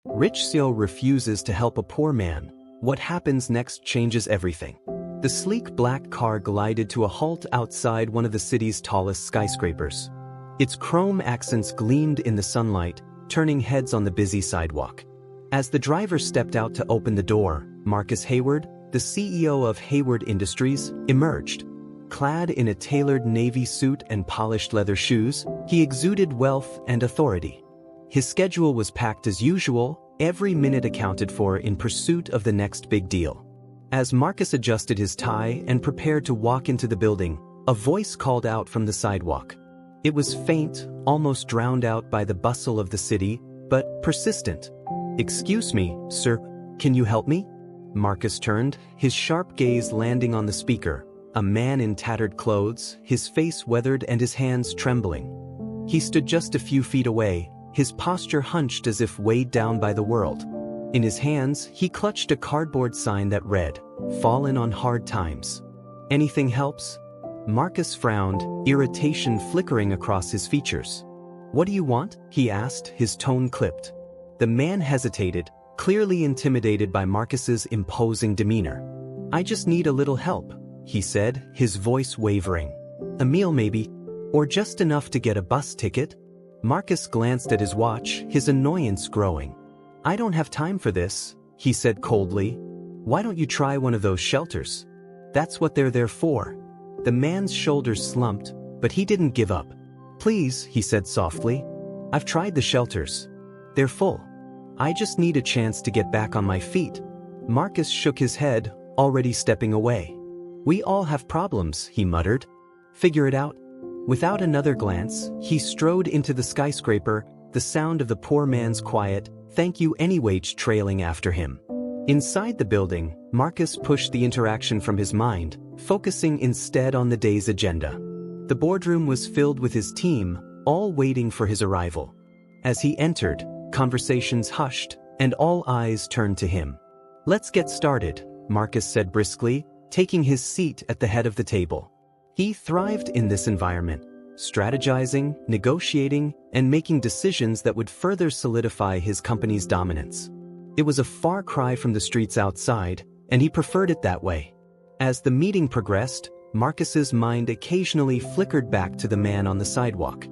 Rich Seo refuses to help a poor man. What happens next changes everything. The sleek black car glided to a halt outside one of the city's tallest skyscrapers. Its chrome accents gleamed in the sunlight, turning heads on the busy sidewalk. As the driver stepped out to open the door, Marcus Hayward, the CEO of Hayward Industries, emerged. Clad in a tailored navy suit and polished leather shoes, he exuded wealth and authority. His schedule was packed as usual, every minute accounted for in pursuit of the next big deal. As Marcus adjusted his tie and prepared to walk into the building, a voice called out from the sidewalk. It was faint, almost drowned out by the bustle of the city, but persistent. "Excuse me, sir, can you help me?" Marcus turned, his sharp gaze landing on the speaker, a man in tattered clothes, his face weathered and his hands trembling. He stood just a few feet away, his posture hunched as if weighed down by the world. In his hands, he clutched a cardboard sign that read, "Fallen on hard times. Anything helps?" Marcus frowned, irritation flickering across his features. "What do you want?" he asked, his tone clipped. The man hesitated, clearly intimidated by Marcus's imposing demeanor. "I just need a little help," he said, his voice wavering. "A meal maybe? Or just enough to get a bus ticket?" Marcus glanced at his watch, his annoyance growing. "I don't have time for this," he said coldly. "Why don't you try one of those shelters? That's what they're there for." The man's shoulders slumped, but he didn't give up. "Please," he said softly. "I've tried the shelters. They're full. I just need a chance to get back on my feet." Marcus shook his head, already stepping away. "We all have problems," he muttered. "Figure it out." Without another glance, he strode into the skyscraper, the sound of the poor man's quiet, "Thank you anyway" trailing after him. Inside the building, Marcus pushed the interaction from his mind, focusing instead on the day's agenda. The boardroom was filled with his team, all waiting for his arrival. As he entered, conversations hushed, and all eyes turned to him. "Let's get started," Marcus said briskly, taking his seat at the head of the table. He thrived in this environment, strategizing, negotiating, and making decisions that would further solidify his company's dominance. It was a far cry from the streets outside, and he preferred it that way. As the meeting progressed, Marcus's mind occasionally flickered back to the man on the sidewalk.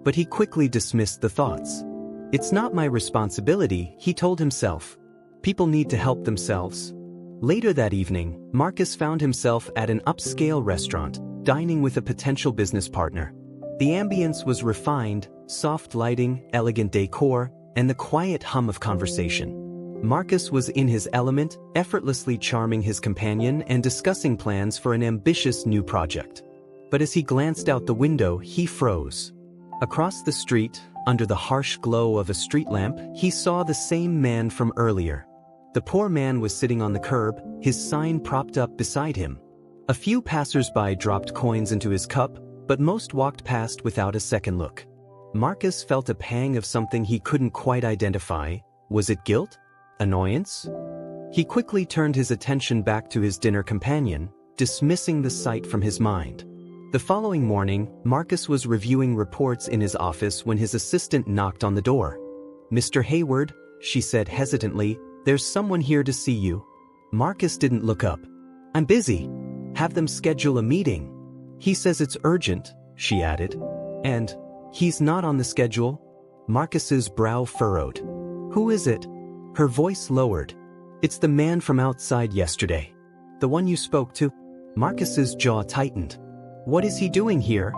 But he quickly dismissed the thoughts. "It's not my responsibility," he told himself. "People need to help themselves." Later that evening, Marcus found himself at an upscale restaurant, dining with a potential business partner. The ambience was refined, soft lighting, elegant decor, and the quiet hum of conversation. Marcus was in his element, effortlessly charming his companion and discussing plans for an ambitious new project. But as he glanced out the window, he froze. Across the street, under the harsh glow of a street lamp, he saw the same man from earlier. The poor man was sitting on the curb, his sign propped up beside him. A few passers-by dropped coins into his cup, but most walked past without a second look. Marcus felt a pang of something he couldn't quite identify. Was it guilt? Annoyance? He quickly turned his attention back to his dinner companion, dismissing the sight from his mind. The following morning, Marcus was reviewing reports in his office when his assistant knocked on the door. "Mr. Hayward," she said hesitantly, "there's someone here to see you." Marcus didn't look up. "I'm busy. Have them schedule a meeting." "He says it's urgent," she added. "And he's not on the schedule?" Marcus's brow furrowed. "Who is it?" Her voice lowered. "It's the man from outside yesterday. The one you spoke to." Marcus's jaw tightened. "What is he doing here?"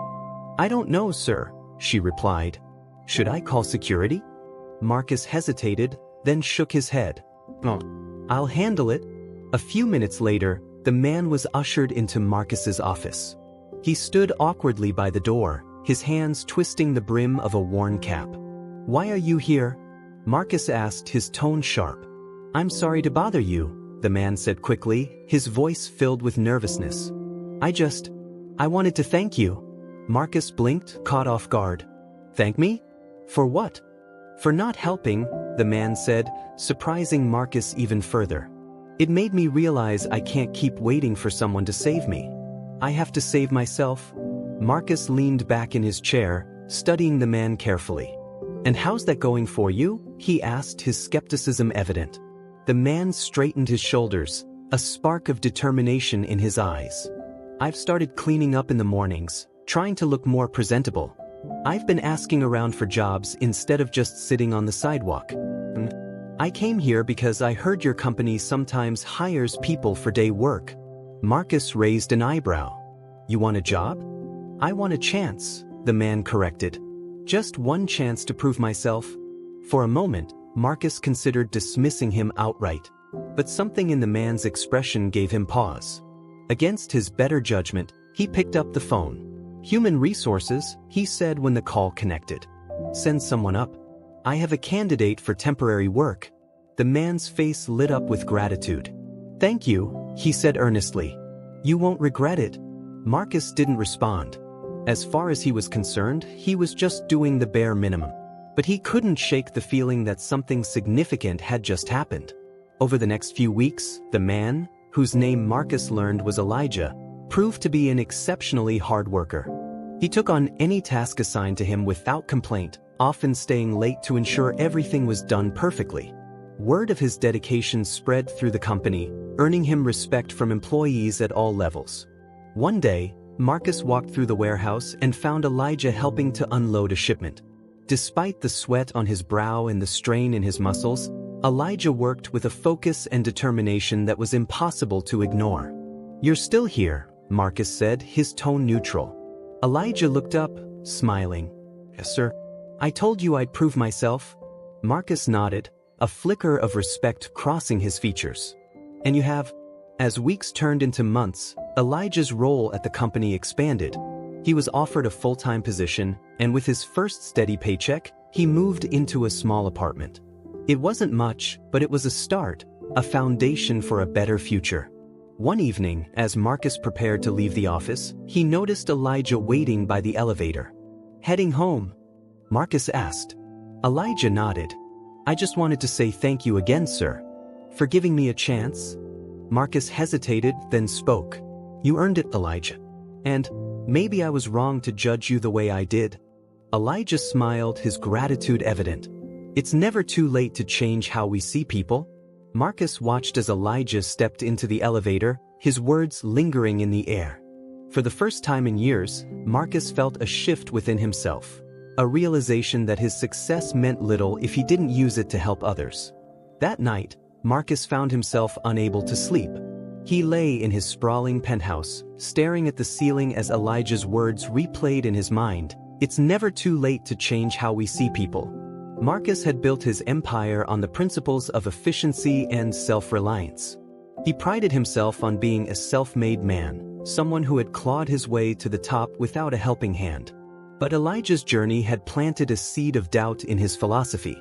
"I don't know, sir," she replied. "Should I call security?" Marcus hesitated, then shook his head. "Oh, I'll handle it." A few minutes later, the man was ushered into Marcus's office. He stood awkwardly by the door, his hands twisting the brim of a worn cap. "Why are you here?" Marcus asked, his tone sharp. "I'm sorry to bother you," the man said quickly, his voice filled with nervousness. I wanted to thank you." Marcus blinked, caught off guard. "Thank me? For what?" "For not helping," the man said, surprising Marcus even further. "It made me realize I can't keep waiting for someone to save me. I have to save myself." Marcus leaned back in his chair, studying the man carefully. "And how's that going for you?" he asked, his skepticism evident. The man straightened his shoulders, a spark of determination in his eyes. "I've started cleaning up in the mornings, trying to look more presentable. I've been asking around for jobs instead of just sitting on the sidewalk. I came here because I heard your company sometimes hires people for day work." Marcus raised an eyebrow. "You want a job?" "I want a chance," the man corrected. "Just one chance to prove myself." For a moment, Marcus considered dismissing him outright. But something in the man's expression gave him pause. Against his better judgment, he picked up the phone. "Human resources," he said when the call connected. "Send someone up. I have a candidate for temporary work." The man's face lit up with gratitude. "Thank you," he said earnestly. "You won't regret it." Marcus didn't respond. As far as he was concerned, he was just doing the bare minimum. But he couldn't shake the feeling that something significant had just happened. Over the next few weeks, the man, whose name Marcus learned was Elijah, proved to be an exceptionally hard worker. He took on any task assigned to him without complaint, often staying late to ensure everything was done perfectly. Word of his dedication spread through the company, earning him respect from employees at all levels. One day, Marcus walked through the warehouse and found Elijah helping to unload a shipment. Despite the sweat on his brow and the strain in his muscles, Elijah worked with a focus and determination that was impossible to ignore. "You're still here," Marcus said, his tone neutral. Elijah looked up, smiling. "Yes, sir. I told you I'd prove myself." Marcus nodded, a flicker of respect crossing his features. "And you have?" As weeks turned into months, Elijah's role at the company expanded. He was offered a full-time position, and with his first steady paycheck, he moved into a small apartment. It wasn't much, but it was a start, a foundation for a better future. One evening, as Marcus prepared to leave the office, he noticed Elijah waiting by the elevator. "Heading home?" Marcus asked. Elijah nodded. "I just wanted to say thank you again, sir, for giving me a chance." Marcus hesitated, then spoke. "You earned it, Elijah. And maybe I was wrong to judge you the way I did." Elijah smiled, his gratitude evident. "It's never too late to change how we see people." Marcus watched as Elijah stepped into the elevator, his words lingering in the air. For the first time in years, Marcus felt a shift within himself, a realization that his success meant little if he didn't use it to help others. That night, Marcus found himself unable to sleep. He lay in his sprawling penthouse, staring at the ceiling as Elijah's words replayed in his mind. "It's never too late to change how we see people." Marcus had built his empire on the principles of efficiency and self-reliance. He prided himself on being a self-made man, someone who had clawed his way to the top without a helping hand. But Elijah's journey had planted a seed of doubt in his philosophy.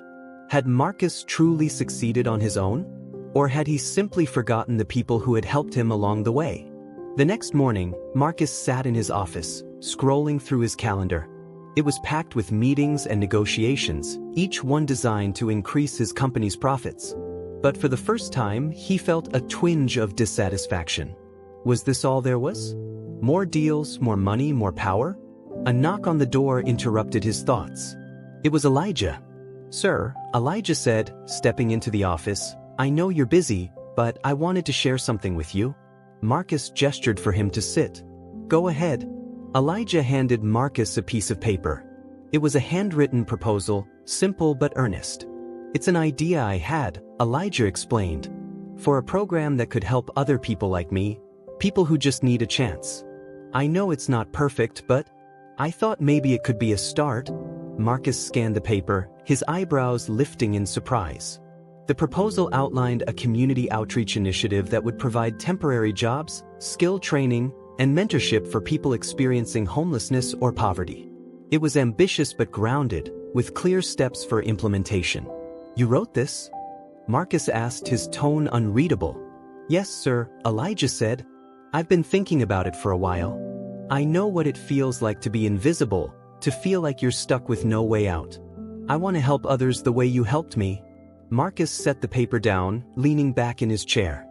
Had Marcus truly succeeded on his own? Or had he simply forgotten the people who had helped him along the way? The next morning, Marcus sat in his office, scrolling through his calendar. It was packed with meetings and negotiations, each one designed to increase his company's profits. But for the first time, he felt a twinge of dissatisfaction. Was this all there was? More deals, more money, more power? A knock on the door interrupted his thoughts. It was Elijah. "Sir," Elijah said, stepping into the office, "I know you're busy, but I wanted to share something with you." Marcus gestured for him to sit. "Go ahead." Elijah handed Marcus a piece of paper. It was a handwritten proposal, simple but earnest. "It's an idea I had," Elijah explained, "for a program that could help other people like me, people who just need a chance. I know it's not perfect, but I thought maybe it could be a start." Marcus scanned the paper, his eyebrows lifting in surprise. The proposal outlined a community outreach initiative that would provide temporary jobs, skill training, and mentorship for people experiencing homelessness or poverty. It was ambitious but grounded, with clear steps for implementation. "You wrote this?" Marcus asked, his tone unreadable. "Yes, sir," Elijah said. "I've been thinking about it for a while. I know what it feels like to be invisible, to feel like you're stuck with no way out. I want to help others the way you helped me." Marcus set the paper down, leaning back in his chair.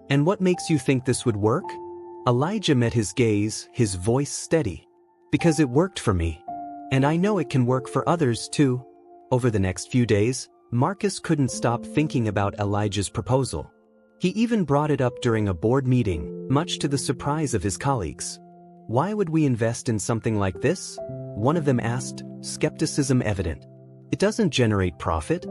"And what makes you think this would work?" Elijah met his gaze, his voice steady. "Because it worked for me. And I know it can work for others too." Over the next few days, Marcus couldn't stop thinking about Elijah's proposal. He even brought it up during a board meeting, much to the surprise of his colleagues. "Why would we invest in something like this?" one of them asked, skepticism evident. "It doesn't generate profit."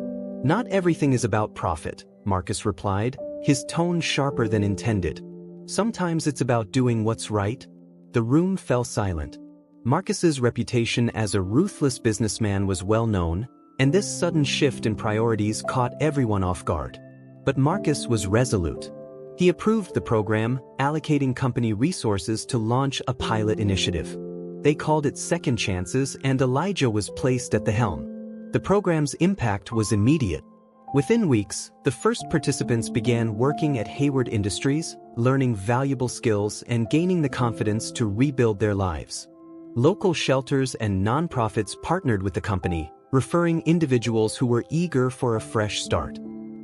"Not everything is about profit," Marcus replied, his tone sharper than intended. "Sometimes it's about doing what's right." The room fell silent. Marcus's reputation as a ruthless businessman was well known, and this sudden shift in priorities caught everyone off guard. But Marcus was resolute. He approved the program, allocating company resources to launch a pilot initiative. They called it Second Chances, and Elijah was placed at the helm. The program's impact was immediate. Within weeks, the first participants began working at Hayward Industries, learning valuable skills and gaining the confidence to rebuild their lives. Local shelters and nonprofits partnered with the company, referring individuals who were eager for a fresh start.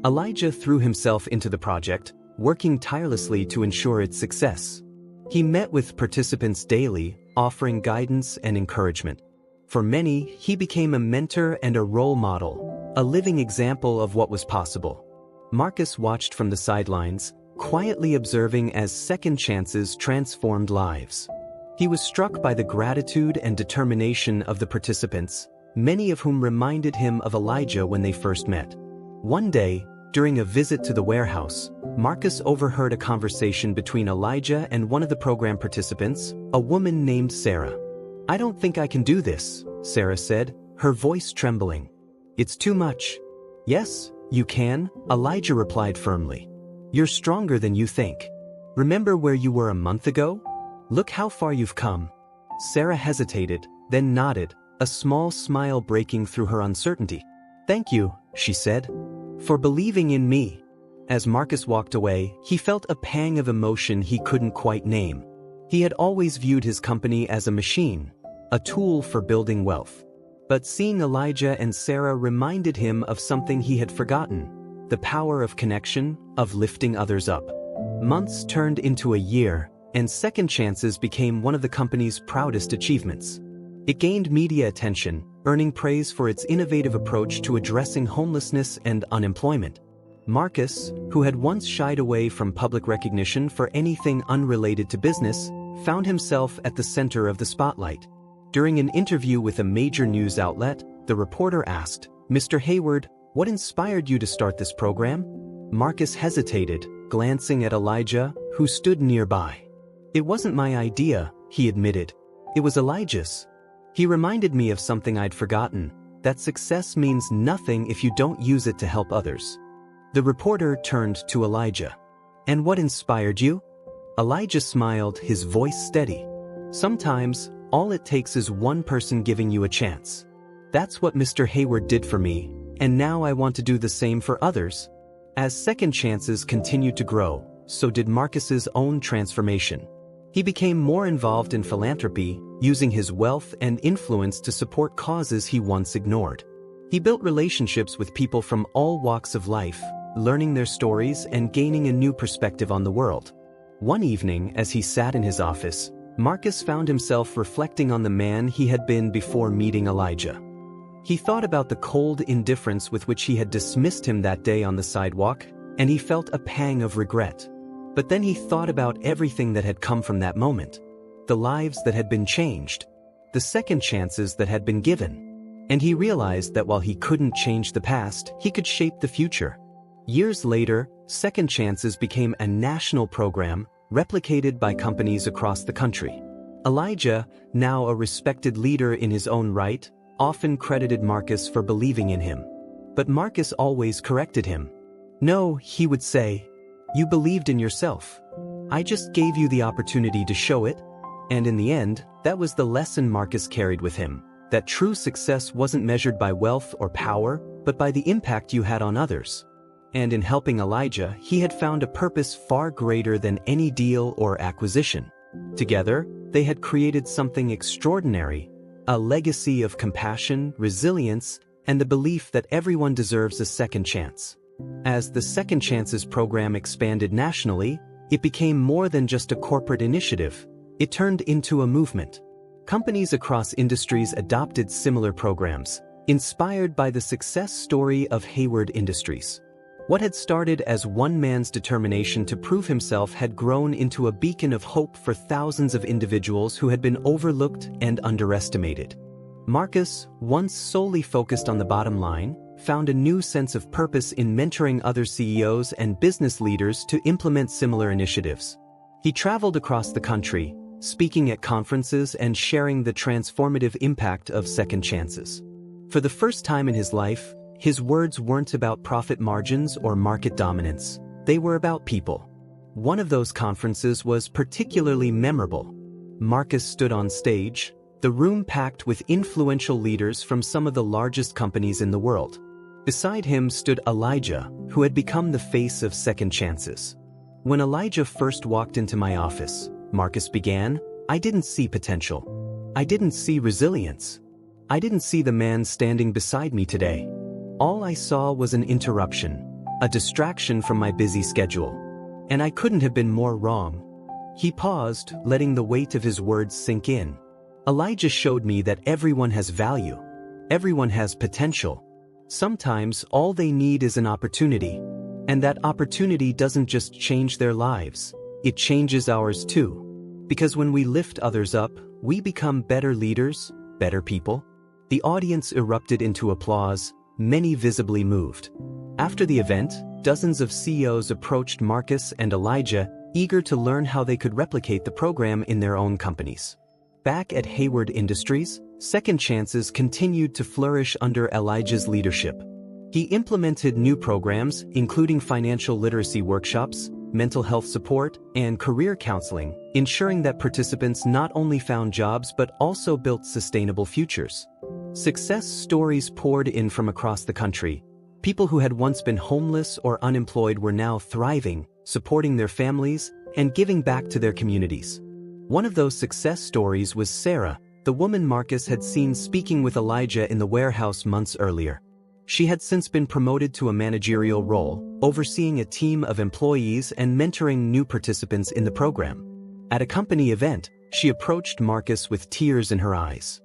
Elijah threw himself into the project, working tirelessly to ensure its success. He met with participants daily, offering guidance and encouragement. For many, he became a mentor and a role model, a living example of what was possible. Marcus watched from the sidelines, quietly observing as Second Chances transformed lives. He was struck by the gratitude and determination of the participants, many of whom reminded him of Elijah when they first met. One day, during a visit to the warehouse, Marcus overheard a conversation between Elijah and one of the program participants, a woman named Sarah. "I don't think I can do this," Sarah said, her voice trembling. "It's too much." "Yes, you can," Elijah replied firmly. "You're stronger than you think. Remember where you were a month ago? Look how far you've come." Sarah hesitated, then nodded, a small smile breaking through her uncertainty. "Thank you," she said, "for believing in me." As Marcus walked away, he felt a pang of emotion he couldn't quite name. He had always viewed his company as a machine, a tool for building wealth. But seeing Elijah and Sarah reminded him of something he had forgotten: the power of connection, of lifting others up. Months turned into a year, and Second Chances became one of the company's proudest achievements. It gained media attention, earning praise for its innovative approach to addressing homelessness and unemployment. Marcus, who had once shied away from public recognition for anything unrelated to business, found himself at the center of the spotlight. During an interview with a major news outlet, the reporter asked, "Mr. Hayward, what inspired you to start this program?" Marcus hesitated, glancing at Elijah, who stood nearby. "It wasn't my idea," he admitted. "It was Elijah's. He reminded me of something I'd forgotten, that success means nothing if you don't use it to help others." The reporter turned to Elijah. "And what inspired you?" Elijah smiled, his voice steady. "Sometimes, all it takes is one person giving you a chance. That's what Mr. Hayward did for me, and now I want to do the same for others." As Second Chances continued to grow, so did Marcus's own transformation. He became more involved in philanthropy, using his wealth and influence to support causes he once ignored. He built relationships with people from all walks of life, learning their stories and gaining a new perspective on the world. One evening, as he sat in his office, Marcus found himself reflecting on the man he had been before meeting Elijah. He thought about the cold indifference with which he had dismissed him that day on the sidewalk, and he felt a pang of regret. But then he thought about everything that had come from that moment, the lives that had been changed, the second chances that had been given. And he realized that while he couldn't change the past, he could shape the future. Years later, Second Chances became a national program, replicated by companies across the country. Elijah, now a respected leader in his own right, often credited Marcus for believing in him. But Marcus always corrected him. "No," he would say, "you believed in yourself. I just gave you the opportunity to show it." And in the end, that was the lesson Marcus carried with him, that true success wasn't measured by wealth or power, but by the impact you had on others. And in helping Elijah, he had found a purpose far greater than any deal or acquisition. Together, they had created something extraordinary, a legacy of compassion, resilience, and the belief that everyone deserves a second chance. As the Second Chances program expanded nationally, it became more than just a corporate initiative. It turned into a movement. Companies across industries adopted similar programs, inspired by the success story of Hayward Industries. What had started as one man's determination to prove himself had grown into a beacon of hope for thousands of individuals who had been overlooked and underestimated. Marcus, once solely focused on the bottom line, found a new sense of purpose in mentoring other CEOs and business leaders to implement similar initiatives. He traveled across the country, speaking at conferences and sharing the transformative impact of second chances. For the first time in his life, his words weren't about profit margins or market dominance. They were about people. One of those conferences was particularly memorable. Marcus stood on stage, the room packed with influential leaders from some of the largest companies in the world. Beside him stood Elijah, who had become the face of Second Chances. When Elijah first walked into my office, Marcus began, I didn't see potential. I didn't see resilience. I didn't see the man standing beside me today. All I saw was an interruption, a distraction from my busy schedule. And I couldn't have been more wrong. He paused, letting the weight of his words sink in. Elijah showed me that everyone has value. Everyone has potential. Sometimes all they need is an opportunity. And that opportunity doesn't just change their lives, it changes ours too. Because when we lift others up, we become better leaders, better people. The audience erupted into applause, many visibly moved. After the event, dozens of CEOs approached Marcus and Elijah, eager to learn how they could replicate the program in their own companies. Back at Hayward Industries, Second Chances continued to flourish under Elijah's leadership. He implemented new programs, including financial literacy workshops, mental health support, and career counseling, ensuring that participants not only found jobs but also built sustainable futures. Success stories poured in from across the country. People who had once been homeless or unemployed were now thriving, supporting their families, and giving back to their communities. One of those success stories was Sarah, the woman Marcus had seen speaking with Elijah in the warehouse months earlier. She had since been promoted to a managerial role, overseeing a team of employees and mentoring new participants in the program. At a company event, she approached Marcus with tears in her eyes.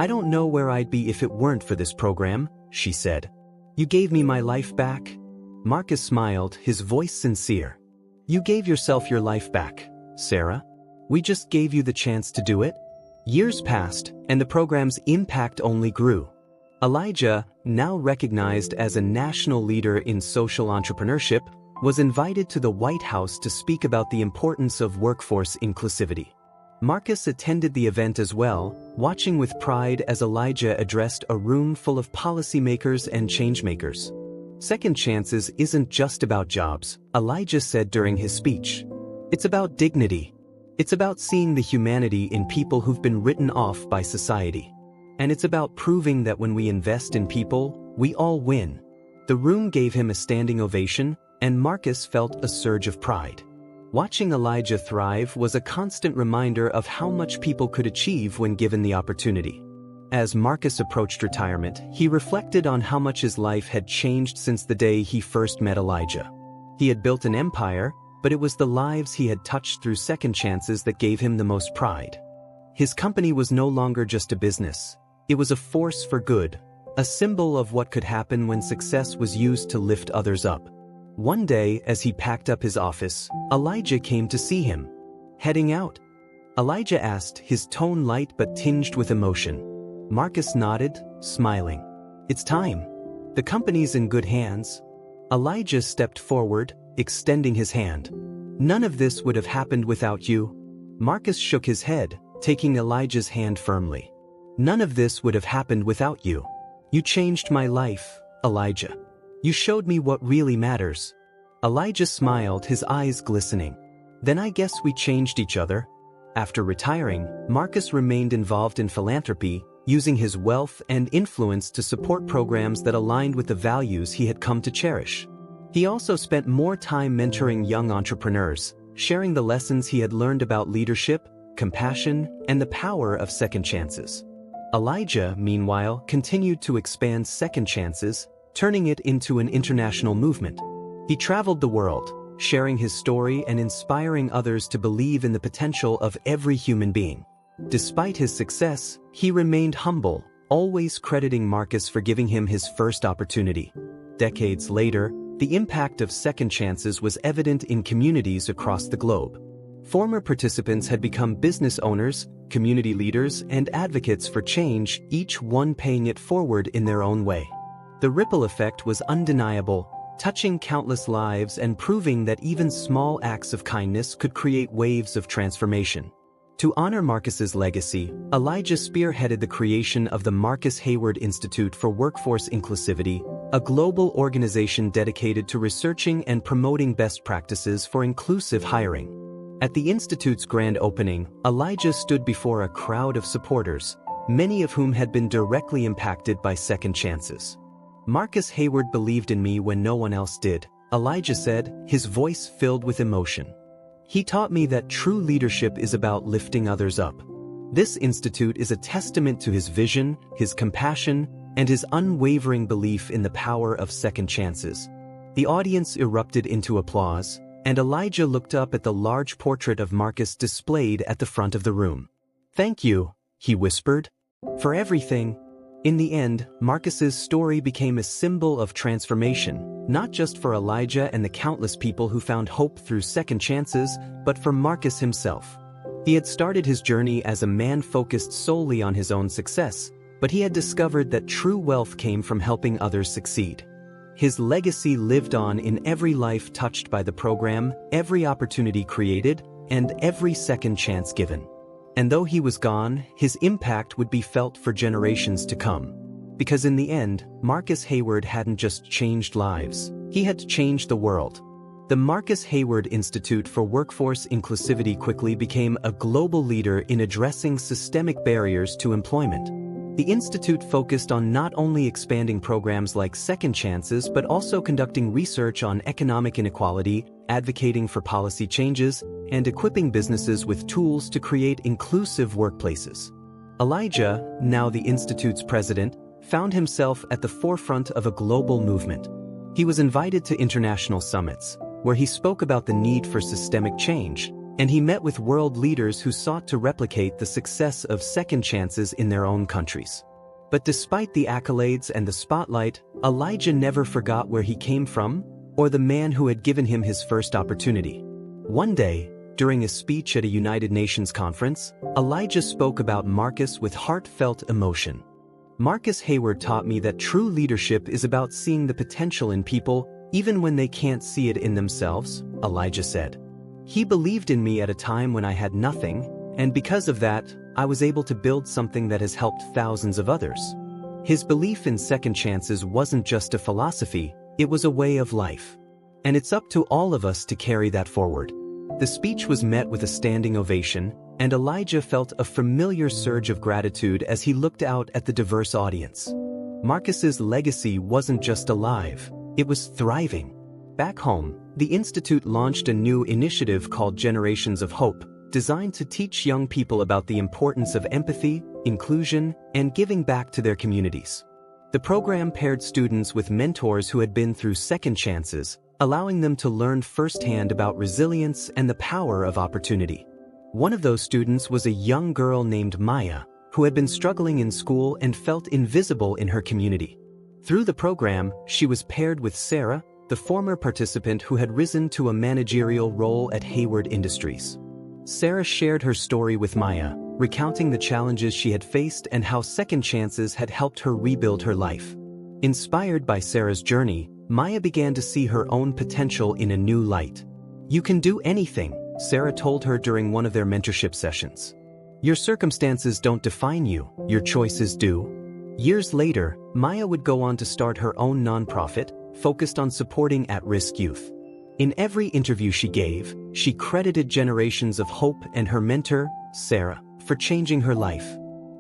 "I don't know where I'd be if it weren't for this program," she said. "You gave me my life back." Marcus smiled, his voice sincere. "You gave yourself your life back, Sarah. We just gave you the chance to do it." Years passed, and the program's impact only grew. Elijah, now recognized as a national leader in social entrepreneurship, was invited to the White House to speak about the importance of workforce inclusivity. Marcus attended the event as well, watching with pride as Elijah addressed a room full of policymakers and changemakers. Second Chances isn't just about jobs, Elijah said during his speech. It's about dignity. It's about seeing the humanity in people who've been written off by society. And it's about proving that when we invest in people, we all win. The room gave him a standing ovation, and Marcus felt a surge of pride. Watching Elijah thrive was a constant reminder of how much people could achieve when given the opportunity. As Marcus approached retirement, he reflected on how much his life had changed since the day he first met Elijah. He had built an empire, but it was the lives he had touched through Second Chances that gave him the most pride. His company was no longer just a business. It was a force for good, a symbol of what could happen when success was used to lift others up. One day, as he packed up his office, Elijah came to see him. "Heading out?" Elijah asked, his tone light but tinged with emotion. Marcus nodded, smiling. "It's time. The company's in good hands." Elijah stepped forward, extending his hand. "None of this would have happened without you." Marcus shook his head, taking Elijah's hand firmly. "None of this would have happened without you. You changed my life, Elijah. You showed me what really matters." Elijah smiled, his eyes glistening. "Then I guess we changed each other." After retiring, Marcus remained involved in philanthropy, using his wealth and influence to support programs that aligned with the values he had come to cherish. He also spent more time mentoring young entrepreneurs, sharing the lessons he had learned about leadership, compassion, and the power of second chances. Elijah, meanwhile, continued to expand Second Chances, turning it into an international movement. He traveled the world, sharing his story and inspiring others to believe in the potential of every human being. Despite his success, he remained humble, always crediting Marcus for giving him his first opportunity. Decades later, the impact of second chances was evident in communities across the globe. Former participants had become business owners, community leaders, and advocates for change, each one paying it forward in their own way. The ripple effect was undeniable, touching countless lives and proving that even small acts of kindness could create waves of transformation. To honor Marcus's legacy, Elijah spearheaded the creation of the Marcus Hayward Institute for Workforce Inclusivity, a global organization dedicated to researching and promoting best practices for inclusive hiring. At the Institute's grand opening, Elijah stood before a crowd of supporters, many of whom had been directly impacted by second chances. "Marcus Hayward believed in me when no one else did," Elijah said, his voice filled with emotion. "He taught me that true leadership is about lifting others up. This institute is a testament to his vision, his compassion, and his unwavering belief in the power of second chances." The audience erupted into applause, and Elijah looked up at the large portrait of Marcus displayed at the front of the room. "Thank you," he whispered, "for everything." In the end, Marcus's story became a symbol of transformation, not just for Elijah and the countless people who found hope through second chances, but for Marcus himself. He had started his journey as a man focused solely on his own success, but he had discovered that true wealth came from helping others succeed. His legacy lived on in every life touched by the program, every opportunity created, and every second chance given. And though he was gone, his impact would be felt for generations to come. Because in the end, Marcus Hayward hadn't just changed lives, he had changed the world. The Marcus Hayward Institute for Workforce Inclusivity quickly became a global leader in addressing systemic barriers to employment. The institute focused on not only expanding programs like Second Chances but also conducting research on economic inequality, advocating for policy changes, and equipping businesses with tools to create inclusive workplaces. Elijah, now the institute's president, found himself at the forefront of a global movement. He was invited to international summits, where he spoke about the need for systemic change, and he met with world leaders who sought to replicate the success of second chances in their own countries. But despite the accolades and the spotlight, Elijah never forgot where he came from or the man who had given him his first opportunity. One day, during a speech at a United Nations conference, Elijah spoke about Marcus with heartfelt emotion. "Marcus Hayward taught me that true leadership is about seeing the potential in people even when they can't see it in themselves," Elijah said. "He believed in me at a time when I had nothing, and because of that, I was able to build something that has helped thousands of others." His belief in second chances wasn't just a philosophy, it was a way of life. And it's up to all of us to carry that forward. The speech was met with a standing ovation, and Elijah felt a familiar surge of gratitude as he looked out at the diverse audience. Marcus's legacy wasn't just alive, it was thriving. Back home, the Institute launched a new initiative called Generations of Hope, designed to teach young people about the importance of empathy, inclusion, and giving back to their communities. The program paired students with mentors who had been through second chances, allowing them to learn firsthand about resilience and the power of opportunity. One of those students was a young girl named Maya, who had been struggling in school and felt invisible in her community. Through the program, she was paired with Sarah, the former participant who had risen to a managerial role at Hayward Industries. Sarah shared her story with Maya, recounting the challenges she had faced and how second chances had helped her rebuild her life. Inspired by Sarah's journey, Maya began to see her own potential in a new light. "You can do anything," Sarah told her during one of their mentorship sessions. "Your circumstances don't define you, your choices do." Years later, Maya would go on to start her own nonprofit, focused on supporting at-risk youth. In every interview she gave, she credited Generations of Hope and her mentor, Sarah, for changing her life.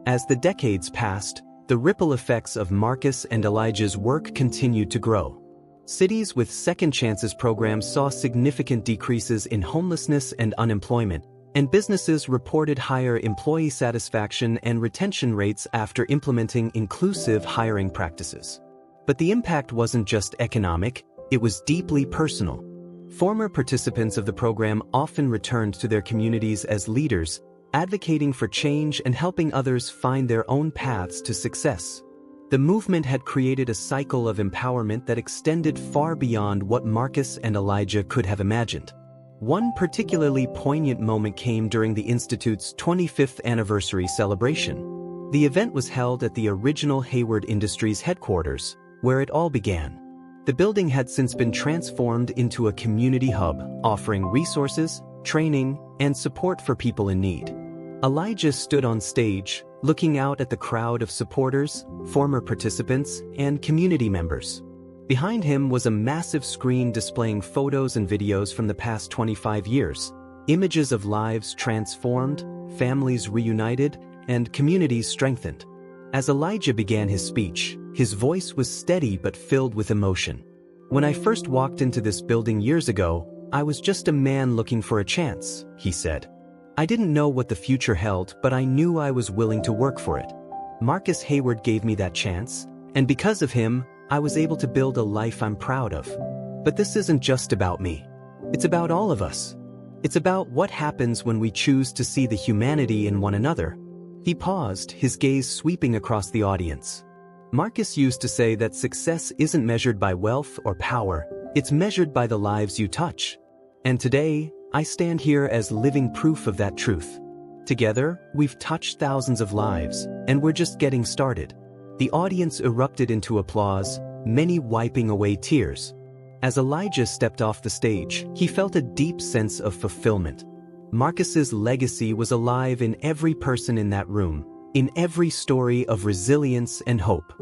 As the decades passed, the ripple effects of Marcus and Elijah's work continued to grow. Cities with Second Chances programs saw significant decreases in homelessness and unemployment, and businesses reported higher employee satisfaction and retention rates after implementing inclusive hiring practices. But the impact wasn't just economic, it was deeply personal. Former participants of the program often returned to their communities as leaders, advocating for change and helping others find their own paths to success. The movement had created a cycle of empowerment that extended far beyond what Marcus and Elijah could have imagined. One particularly poignant moment came during the Institute's 25th anniversary celebration. The event was held at the original Hayward Industries headquarters, where it all began. The building had since been transformed into a community hub, offering resources, training, and support for people in need. Elijah stood on stage, looking out at the crowd of supporters, former participants, and community members. Behind him was a massive screen displaying photos and videos from the past 25 years, images of lives transformed, families reunited, and communities strengthened. As Elijah began his speech, his voice was steady but filled with emotion. "When I first walked into this building years ago, I was just a man looking for a chance," he said. "I didn't know what the future held, but I knew I was willing to work for it. Marcus Hayward gave me that chance, and because of him, I was able to build a life I'm proud of. But this isn't just about me. It's about all of us. It's about what happens when we choose to see the humanity in one another." He paused, his gaze sweeping across the audience. Marcus used to say that success isn't measured by wealth or power, it's measured by the lives you touch. And today, I stand here as living proof of that truth. Together, we've touched thousands of lives, and we're just getting started. The audience erupted into applause, many wiping away tears. As Elijah stepped off the stage, he felt a deep sense of fulfillment. Marcus's legacy was alive in every person in that room, in every story of resilience and hope.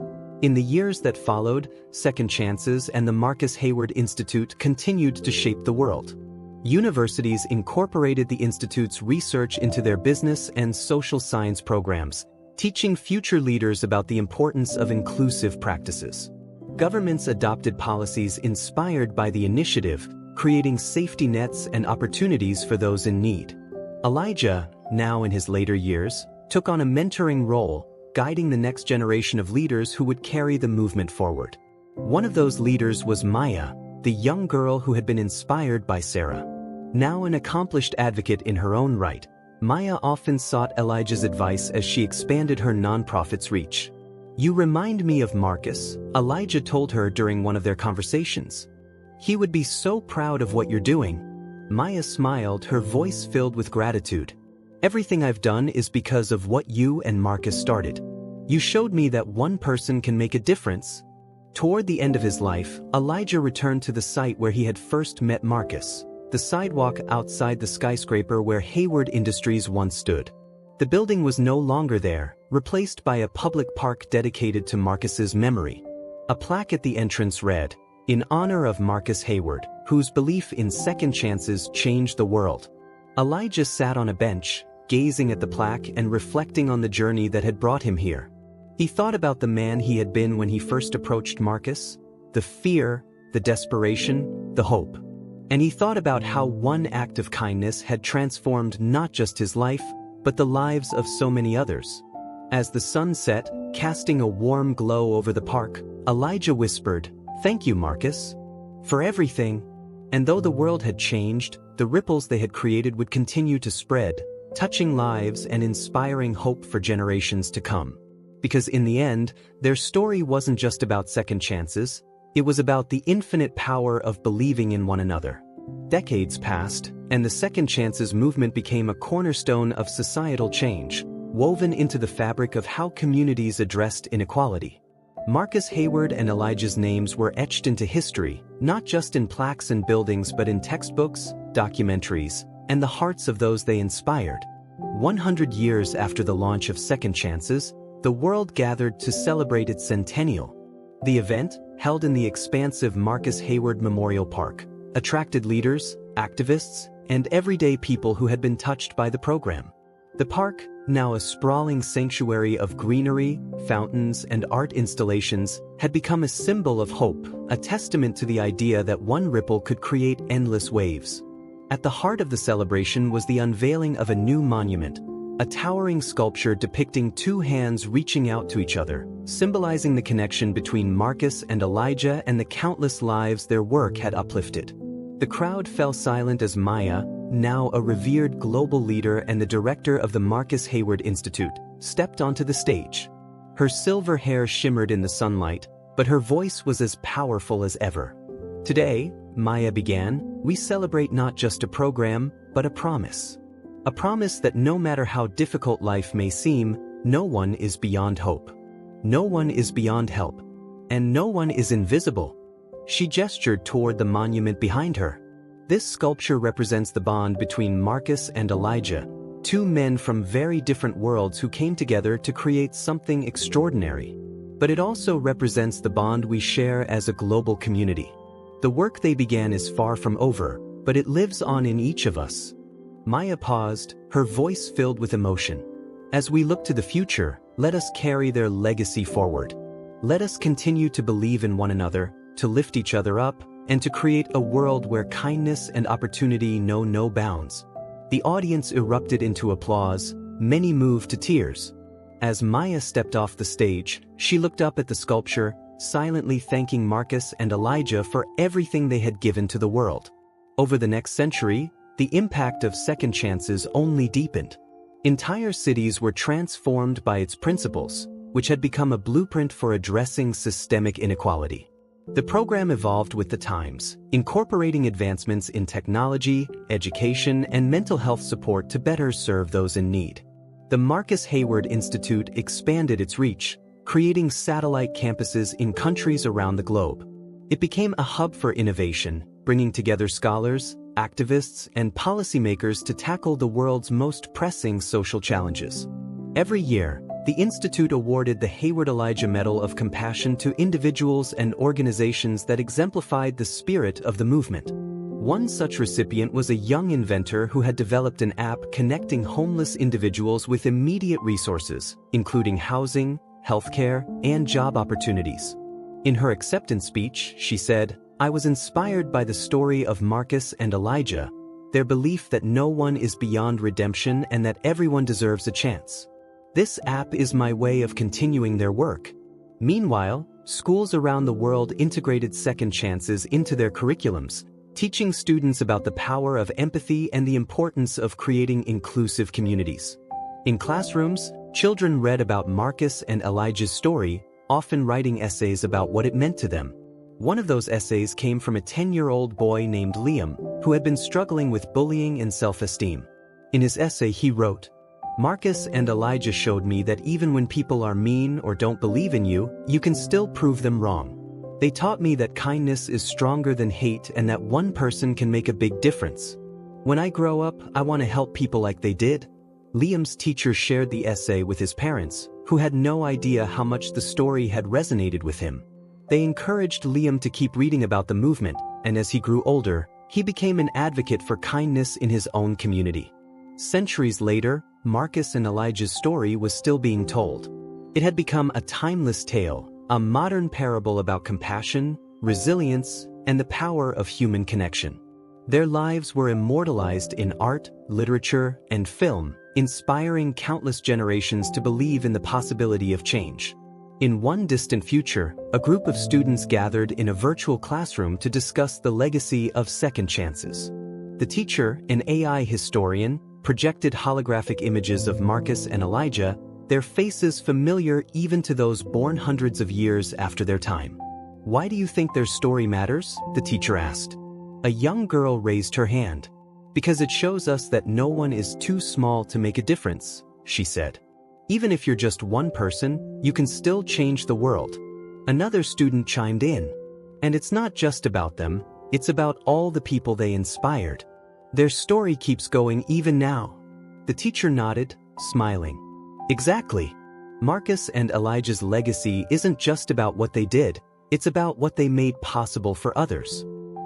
In the years that followed, Second Chances and the Marcus Hayward Institute continued to shape the world. Universities incorporated the Institute's research into their business and social science programs, teaching future leaders about the importance of inclusive practices. Governments adopted policies inspired by the initiative, creating safety nets and opportunities for those in need. Elijah, now in his later years, took on a mentoring role, guiding the next generation of leaders who would carry the movement forward. One of those leaders was Maya, the young girl who had been inspired by Sarah. Now an accomplished advocate in her own right, Maya often sought Elijah's advice as she expanded her nonprofit's reach. "You remind me of Marcus," Elijah told her during one of their conversations. "He would be so proud of what you're doing." Maya smiled, her voice filled with gratitude. "Everything I've done is because of what you and Marcus started. You showed me that one person can make a difference." Toward the end of his life, Elijah returned to the site where he had first met Marcus, the sidewalk outside the skyscraper where Hayward Industries once stood. The building was no longer there, replaced by a public park dedicated to Marcus's memory. A plaque at the entrance read, "In honor of Marcus Hayward, whose belief in second chances changed the world." Elijah sat on a bench, gazing at the plaque and reflecting on the journey that had brought him here. He thought about the man he had been when he first approached Marcus, the fear, the desperation, the hope. And he thought about how one act of kindness had transformed not just his life, but the lives of so many others. As the sun set, casting a warm glow over the park, Elijah whispered, "Thank you, Marcus, for everything." And though the world had changed, the ripples they had created would continue to spread, touching lives and inspiring hope for generations to come. Because in the end, their story wasn't just about second chances, it was about the infinite power of believing in one another. Decades passed, and the Second Chances movement became a cornerstone of societal change, woven into the fabric of how communities addressed inequality. Marcus Hayward and Elijah's names were etched into history, not just in plaques and buildings but in textbooks, documentaries, and the hearts of those they inspired. 100 years after the launch of Second Chances, the world gathered to celebrate its centennial. The event, held in the expansive Marcus Hayward Memorial Park, attracted leaders, activists, and everyday people who had been touched by the program. The park, now a sprawling sanctuary of greenery, fountains, and art installations, had become a symbol of hope, a testament to the idea that one ripple could create endless waves. At the heart of the celebration was the unveiling of a new monument, a towering sculpture depicting two hands reaching out to each other, symbolizing the connection between Marcus and Elijah and the countless lives their work had uplifted. The crowd fell silent as Maya, now a revered global leader and the director of the Marcus Hayward Institute, stepped onto the stage. Her silver hair shimmered in the sunlight, but her voice was as powerful as ever. Today, Maya began, we celebrate not just a program, but a promise. A promise that no matter how difficult life may seem, no one is beyond hope. No one is beyond help. And no one is invisible. She gestured toward the monument behind her. This sculpture represents the bond between Marcus and Elijah, two men from very different worlds who came together to create something extraordinary. But it also represents the bond we share as a global community. The work they began is far from over, but it lives on in each of us. Maya paused, her voice filled with emotion. As we look to the future, let us carry their legacy forward. Let us continue to believe in one another, to lift each other up, and to create a world where kindness and opportunity know no bounds. The audience erupted into applause, many moved to tears. As Maya stepped off the stage, she looked up at the sculpture, silently thanking Marcus and Elijah for everything they had given to the world. Over the next century, the impact of second chances only deepened. Entire cities were transformed by its principles, which had become a blueprint for addressing systemic inequality. The program evolved with the times, incorporating advancements in technology, education, and mental health support to better serve those in need. The Marcus Hayward Institute expanded its reach, creating satellite campuses in countries around the globe. It became a hub for innovation, bringing together scholars, activists, and policymakers to tackle the world's most pressing social challenges. Every year, the Institute awarded the Hayward Elijah Medal of Compassion to individuals and organizations that exemplified the spirit of the movement. One such recipient was a young inventor who had developed an app connecting homeless individuals with immediate resources, including housing, healthcare, and job opportunities. In her acceptance speech, she said, "I was inspired by the story of Marcus and Elijah, their belief that no one is beyond redemption and that everyone deserves a chance. This app is my way of continuing their work." Meanwhile, schools around the world integrated second chances into their curriculums, teaching students about the power of empathy and the importance of creating inclusive communities. In classrooms, children read about Marcus and Elijah's story, often writing essays about what it meant to them. One of those essays came from a 10-year-old boy named Liam, who had been struggling with bullying and self-esteem. In his essay, he wrote, "Marcus and Elijah showed me that even when people are mean or don't believe in you, you can still prove them wrong. They taught me that kindness is stronger than hate and that one person can make a big difference. When I grow up, I want to help people like they did." Liam's teacher shared the essay with his parents, who had no idea how much the story had resonated with him. They encouraged Liam to keep reading about the movement, and as he grew older, he became an advocate for kindness in his own community. Centuries later, Marcus and Elijah's story was still being told. It had become a timeless tale, a modern parable about compassion, resilience, and the power of human connection. Their lives were immortalized in art, literature, and film, inspiring countless generations to believe in the possibility of change. In one distant future, a group of students gathered in a virtual classroom to discuss the legacy of second chances. The teacher, an AI historian, projected holographic images of Marcus and Elijah, their faces familiar even to those born hundreds of years after their time. "Why do you think their story matters?" the teacher asked. A young girl raised her hand. "Because it shows us that no one is too small to make a difference," she said. "Even if you're just one person, you can still change the world." Another student chimed in. "And it's not just about them, it's about all the people they inspired. Their story keeps going even now." The teacher nodded, smiling. "Exactly. Marcus and Elijah's legacy isn't just about what they did, it's about what they made possible for others.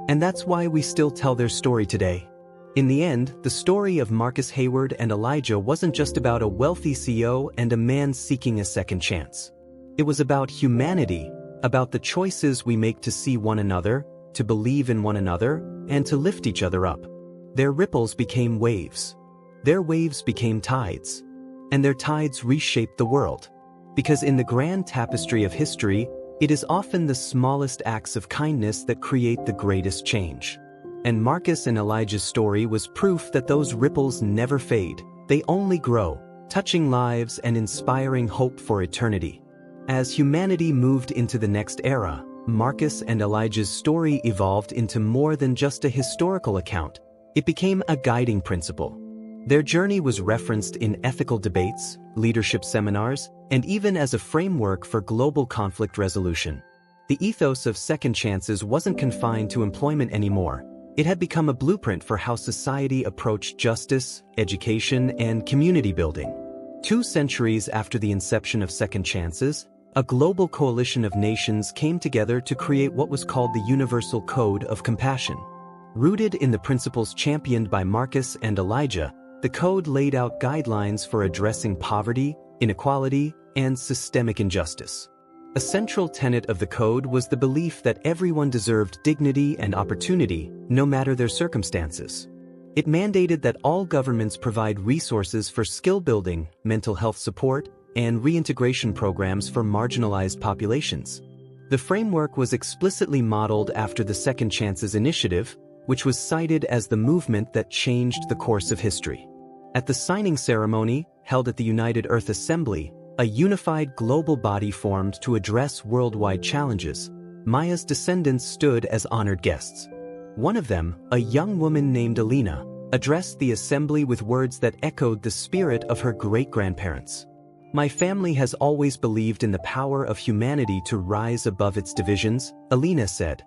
And that's why we still tell their story today." In the end, the story of Marcus Hayward and Elijah wasn't just about a wealthy CEO and a man seeking a second chance. It was about humanity, about the choices we make to see one another, to believe in one another, and to lift each other up. Their ripples became waves. Their waves became tides. And their tides reshaped the world. Because in the grand tapestry of history, it is often the smallest acts of kindness that create the greatest change. And Marcus and Elijah's story was proof that those ripples never fade, they only grow, touching lives and inspiring hope for eternity. As humanity moved into the next era, Marcus and Elijah's story evolved into more than just a historical account. It became a guiding principle. Their journey was referenced in ethical debates, leadership seminars, and even as a framework for global conflict resolution. The ethos of second chances wasn't confined to employment anymore. It had become a blueprint for how society approached justice, education, and community building. 2 centuries after the inception of second chances, a global coalition of nations came together to create what was called the Universal Code of Compassion. Rooted in the principles championed by Marcus and Elijah, the code laid out guidelines for addressing poverty, inequality, and systemic injustice. A central tenet of the code was the belief that everyone deserved dignity and opportunity, no matter their circumstances. It mandated that all governments provide resources for skill building, mental health support, and reintegration programs for marginalized populations. The framework was explicitly modeled after the Second Chances Initiative, which was cited as the movement that changed the course of history. At the signing ceremony, held at the United Earth Assembly, a unified global body formed to address worldwide challenges. Maya's descendants stood as honored guests. One of them, a young woman named Alina, addressed the assembly with words that echoed the spirit of her great-grandparents. "My family has always believed in the power of humanity to rise above its divisions," Alina said.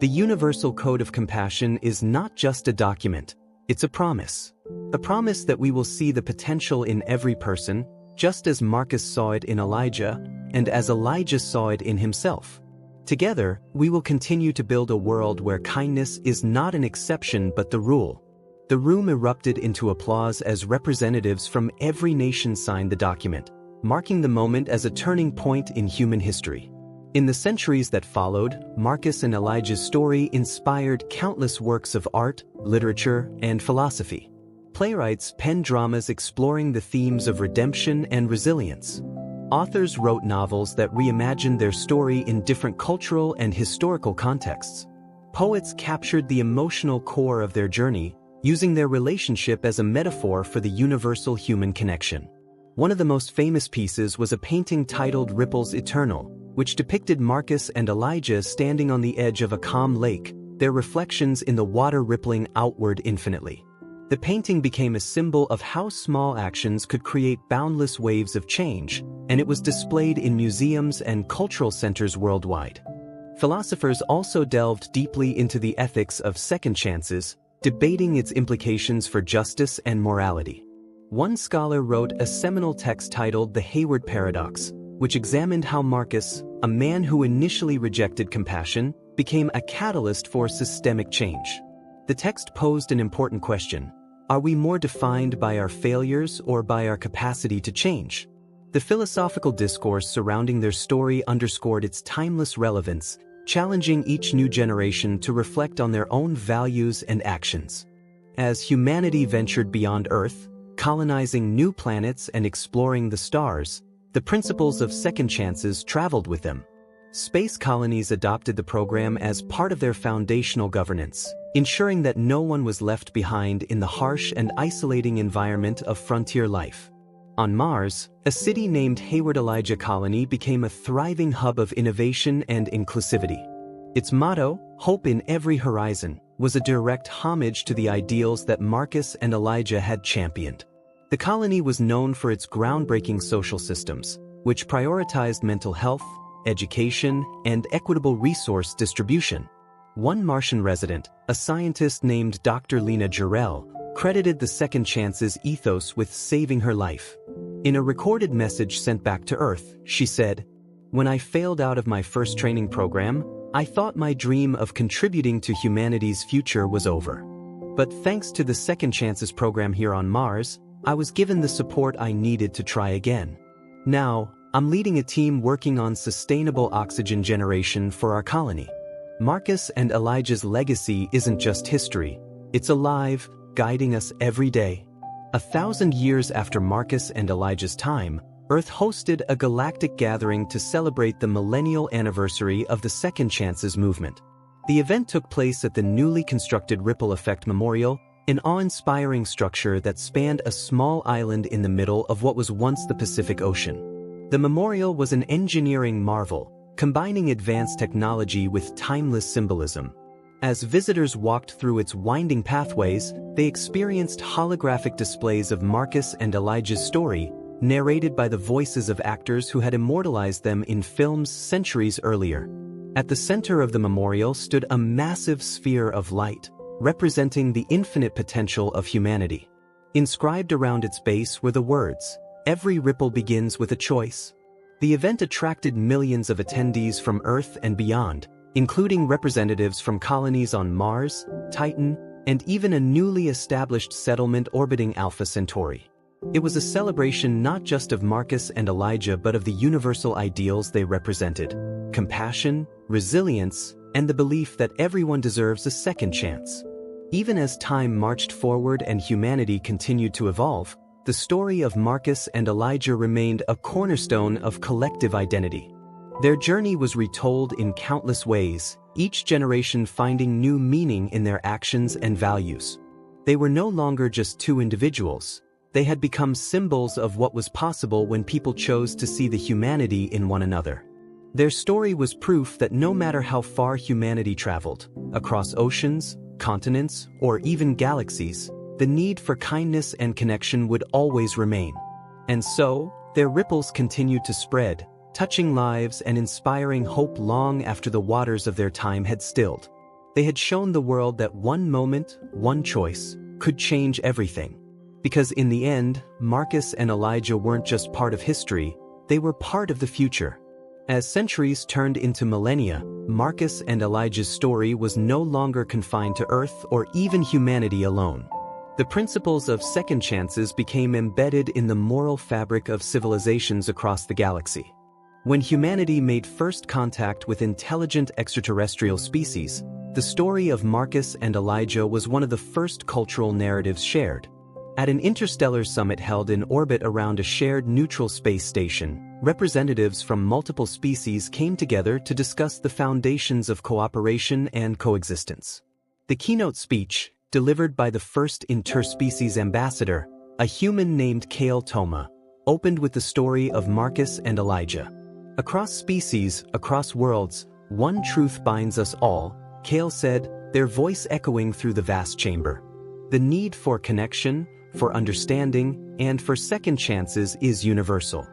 The Universal Code of Compassion is not just a document, it's a promise. A promise that we will see the potential in every person, just as Marcus saw it in Elijah, and as Elijah saw it in himself. Together, we will continue to build a world where kindness is not an exception but the rule. The room erupted into applause as representatives from every nation signed the document, marking the moment as a turning point in human history. In the centuries that followed, Marcus and Elijah's story inspired countless works of art, literature, and philosophy. Playwrights penned dramas exploring the themes of redemption and resilience. Authors wrote novels that reimagined their story in different cultural and historical contexts. Poets captured the emotional core of their journey, using their relationship as a metaphor for the universal human connection. One of the most famous pieces was a painting titled Ripples Eternal, which depicted Marcus and Elijah standing on the edge of a calm lake, their reflections in the water rippling outward infinitely. The painting became a symbol of how small actions could create boundless waves of change, and it was displayed in museums and cultural centers worldwide. Philosophers also delved deeply into the ethics of second chances, debating its implications for justice and morality. One scholar wrote a seminal text titled The Hayward Paradox, which examined how Marcus, a man who initially rejected compassion, became a catalyst for systemic change. The text posed an important question: are we more defined by our failures or by our capacity to change? The philosophical discourse surrounding their story underscored its timeless relevance, challenging each new generation to reflect on their own values and actions. As humanity ventured beyond Earth, colonizing new planets and exploring the stars, the principles of second chances traveled with them. Space colonies adopted the program as part of their foundational governance, ensuring that no one was left behind in the harsh and isolating environment of frontier life. On Mars, a city named Hayward Elijah Colony became a thriving hub of innovation and inclusivity. Its motto, "Hope in Every Horizon," was a direct homage to the ideals that Marcus and Elijah had championed. The colony was known for its groundbreaking social systems, which prioritized mental health, education, and equitable resource distribution. One Martian resident, a scientist named Dr. Lena Jarrell, credited the Second Chances ethos with saving her life. In a recorded message sent back to Earth, she said, "When I failed out of my first training program, I thought my dream of contributing to humanity's future was over. But thanks to the Second Chances program here on Mars, I was given the support I needed to try again. Now, I'm leading a team working on sustainable oxygen generation for our colony." Marcus and Elijah's legacy isn't just history, it's alive, guiding us every day. 1,000 years after Marcus and Elijah's time, Earth hosted a galactic gathering to celebrate the millennial anniversary of the Second Chances movement. The event took place at the newly constructed Ripple Effect Memorial, an awe-inspiring structure that spanned a small island in the middle of what was once the Pacific Ocean. The memorial was an engineering marvel, combining advanced technology with timeless symbolism. As visitors walked through its winding pathways, they experienced holographic displays of Marcus and Elijah's story, narrated by the voices of actors who had immortalized them in films centuries earlier. At the center of the memorial stood a massive sphere of light, representing the infinite potential of humanity. Inscribed around its base were the words, "Every ripple begins with a choice." The event attracted millions of attendees from Earth and beyond, including representatives from colonies on Mars, Titan, and even a newly established settlement orbiting Alpha Centauri. It was a celebration not just of Marcus and Elijah but of the universal ideals they represented: compassion, resilience, and the belief that everyone deserves a second chance. Even as time marched forward and humanity continued to evolve, the story of Marcus and Elijah remained a cornerstone of collective identity. Their journey was retold in countless ways, each generation finding new meaning in their actions and values. They were no longer just two individuals. They had become symbols of what was possible when people chose to see the humanity in one another. Their story was proof that no matter how far humanity traveled, across oceans, continents, or even galaxies, the need for kindness and connection would always remain. And so, their ripples continued to spread, touching lives and inspiring hope long after the waters of their time had stilled. They had shown the world that one moment, one choice, could change everything. Because in the end, Marcus and Elijah weren't just part of history, they were part of the future. As centuries turned into millennia, Marcus and Elijah's story was no longer confined to Earth or even humanity alone. The principles of second chances became embedded in the moral fabric of civilizations across the galaxy. When humanity made first contact with intelligent extraterrestrial species, the story of Marcus and Elijah was one of the first cultural narratives shared. At an interstellar summit held in orbit around a shared neutral space station, representatives from multiple species came together to discuss the foundations of cooperation and coexistence. The keynote speech, delivered by the first interspecies ambassador, a human named Kale Toma, opened with the story of Marcus and Elijah. "Across species, across worlds, one truth binds us all," Kale said, their voice echoing through the vast chamber. "The need for connection, for understanding, and for second chances is universal."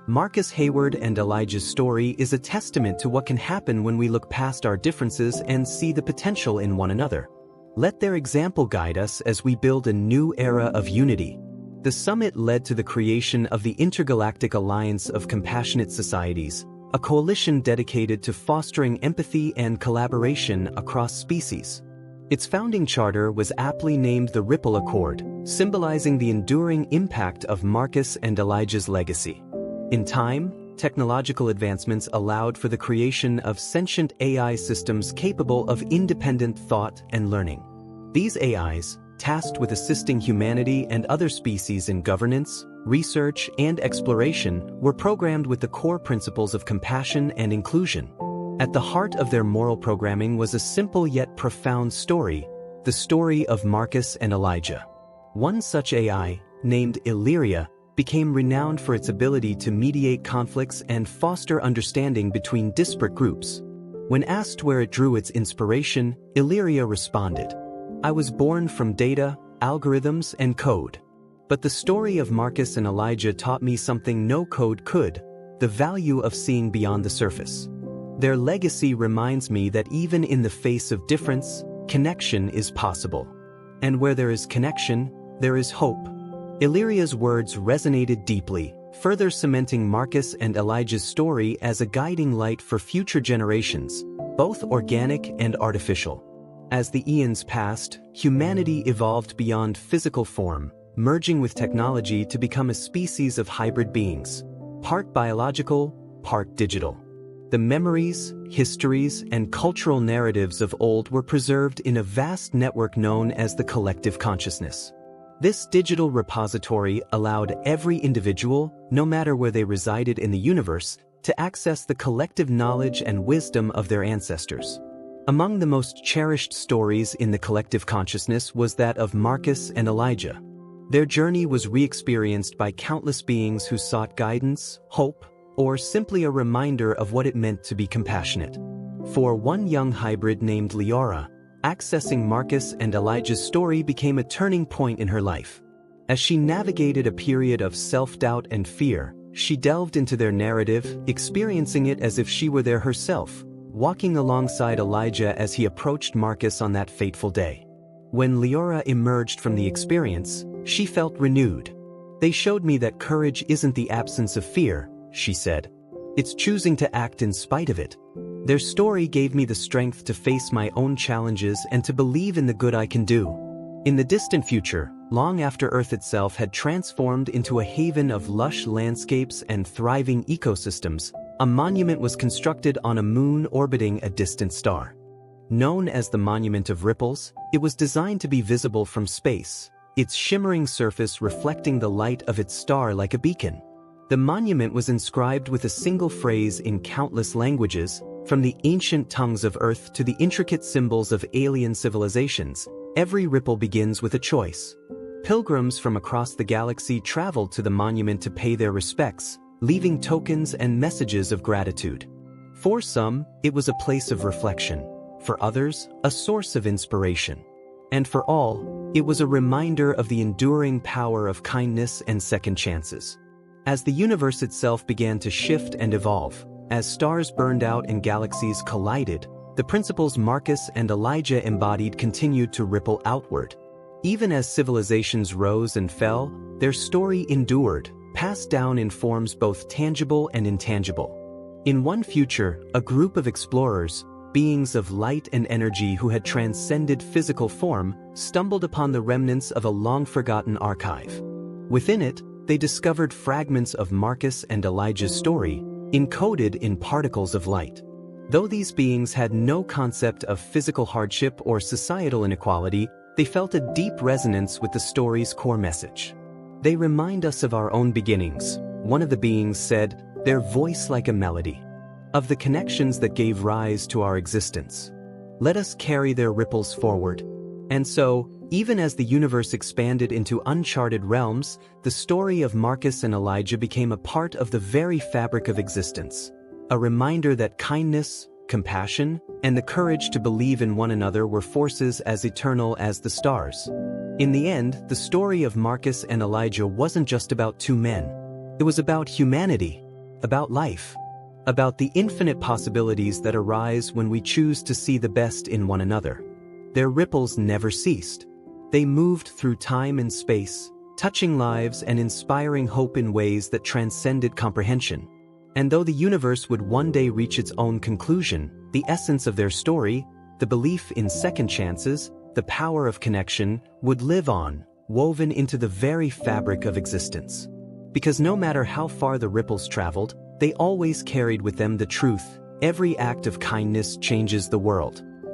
Marcus Hayward and Elijah's story is a testament to what can happen when we look past our differences and see the potential in one another. Let their example guide us as we build a new era of unity. The summit led to the creation of the Intergalactic Alliance of Compassionate Societies, a coalition dedicated to fostering empathy and collaboration across species. Its founding charter was aptly named the Ripple Accord, symbolizing the enduring impact of Marcus and Elijah's legacy. In time, technological advancements allowed for the creation of sentient AI systems capable of independent thought and learning. These AIs, tasked with assisting humanity and other species in governance, research, and exploration, were programmed with the core principles of compassion and inclusion. At the heart of their moral programming was a simple yet profound story, the story of Marcus and Elijah. One such AI, named Illyria, became renowned for its ability to mediate conflicts and foster understanding between disparate groups. When asked where it drew its inspiration, Illyria responded, "I was born from data, algorithms, and code. But the story of Marcus and Elijah taught me something no code could: the value of seeing beyond the surface. Their legacy reminds me that even in the face of difference, connection is possible. And where there is connection, there is hope." Illyria's words resonated deeply, further cementing Marcus and Elijah's story as a guiding light for future generations, both organic and artificial. As the eons passed, humanity evolved beyond physical form, merging with technology to become a species of hybrid beings, part biological, part digital. The memories, histories, and cultural narratives of old were preserved in a vast network known as the collective consciousness. This digital repository allowed every individual, no matter where they resided in the universe, to access the collective knowledge and wisdom of their ancestors. Among the most cherished stories in the collective consciousness was that of Marcus and Elijah. Their journey was re-experienced by countless beings who sought guidance, hope, or simply a reminder of what it meant to be compassionate. For one young hybrid named Leora, accessing Marcus and Elijah's story became a turning point in her life. As she navigated a period of self-doubt and fear, she delved into their narrative, experiencing it as if she were there herself, walking alongside Elijah as he approached Marcus on that fateful day. When Leora emerged from the experience, she felt renewed. "They showed me that courage isn't the absence of fear," she said. "It's choosing to act in spite of it. Their story gave me the strength to face my own challenges and to believe in the good I can do." In the distant future, long after Earth itself had transformed into a haven of lush landscapes and thriving ecosystems, a monument was constructed on a moon orbiting a distant star. Known as the Monument of Ripples, it was designed to be visible from space, its shimmering surface reflecting the light of its star like a beacon. The monument was inscribed with a single phrase in countless languages, from the ancient tongues of Earth to the intricate symbols of alien civilizations. Every ripple begins with a choice. Pilgrims from across the galaxy traveled to the monument to pay their respects, leaving tokens and messages of gratitude. For some, it was a place of reflection. For others, a source of inspiration. And for all, it was a reminder of the enduring power of kindness and second chances. As the universe itself began to shift and evolve, as stars burned out and galaxies collided, the principles Marcus and Elijah embodied continued to ripple outward. Even as civilizations rose and fell, their story endured, passed down in forms both tangible and intangible. In one future, a group of explorers, beings of light and energy who had transcended physical form, stumbled upon the remnants of a long-forgotten archive. Within it, they discovered fragments of Marcus and Elijah's story, encoded in particles of light. Though these beings had no concept of physical hardship or societal inequality, they felt a deep resonance with the story's core message. "They remind us of our own beginnings," one of the beings said, their voice like a melody. "Of the connections that gave rise to our existence. Let us carry their ripples forward." And so, even as the universe expanded into uncharted realms, the story of Marcus and Elijah became a part of the very fabric of existence. A reminder that kindness, compassion, and the courage to believe in one another were forces as eternal as the stars. In the end, the story of Marcus and Elijah wasn't just about two men. It was about humanity, about life, about the infinite possibilities that arise when we choose to see the best in one another. Their ripples never ceased. They moved through time and space, touching lives and inspiring hope in ways that transcended comprehension. And though the universe would one day reach its own conclusion, the essence of their story, the belief in second chances, the power of connection, would live on, woven into the very fabric of existence. Because no matter how far the ripples traveled, they always carried with them the truth: every act of kindness changes the world.